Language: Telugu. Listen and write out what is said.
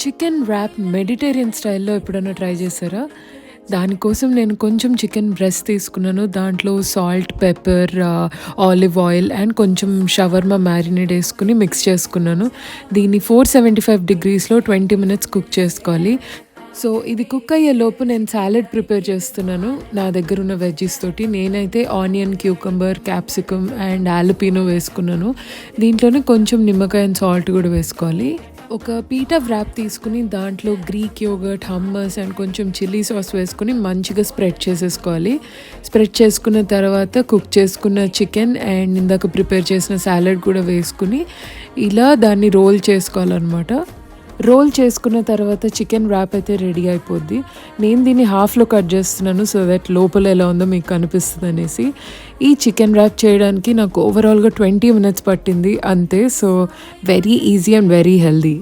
చికెన్ ర్యాప్ మెడిటేరియన్ స్టైల్‌లో ఎప్పుడైనా ట్రై చేశారా? దానికోసం నేను కొంచెం చికెన్ బ్రెస్ట్ తీసుకున్నాను. దాంట్లో salt, pepper, olive oil and కొంచెం షవర్మా మ్యారినేట్ ఏసుకొని మిక్స్ చేసుకున్నాను. దీన్ని 475 డిగ్రీస్‌లో 20 మినిట్స్ కుక్ చేసుకోవాలి. సో, ఇది కుక్ అయ్యేలోపు నేను సాలడ్ ప్రిపేర్ చేస్తున్నాను. నా దగ్గరున్న వెజ్జీస్ తోటి. నేనైతే ఆనియన్, క్యూకంబర్, క్యాప్సికమ్ అండ్ ఆలపీనో వేసుకున్నాను. దీంట్లోనే కొంచెం నిమ్మకాయ అండ్ సాల్ట్ కూడా వేసుకోవాలి. ఒక పీటా వ్రాప్ తీసుకుని దాంట్లో గ్రీక్ యోగర్ట్, హమ్మస్ అండ్ కొంచెం చిల్లీ సాస్ వేసుకొని మంచిగా స్ప్రెడ్ చేసేసుకోవాలి. స్ప్రెడ్ చేసుకున్న తర్వాత కుక్ చేసుకున్న చికెన్ అండ్ ఇందాక ప్రిపేర్ చేసిన సాలడ్ కూడా వేసుకుని ఇలా దాన్ని రోల్ చేసుకోవాలన్నమాట. రోల్ చేసుకున్న తర్వాత చికెన్ ర్యాప్ అయితే రెడీ అయిపోద్ది. నేను దీన్ని హాఫ్లో కట్ చేస్తున్నాను సో దట్ లోపల ఎలా ఉందో మీకు కనిపిస్తుంది అనేసి. ఈ చికెన్ ర్యాప్ చేయడానికి నాకు ఓవరాల్గా 20 మినిట్స్ పట్టింది అంతే. So very easy and very healthy.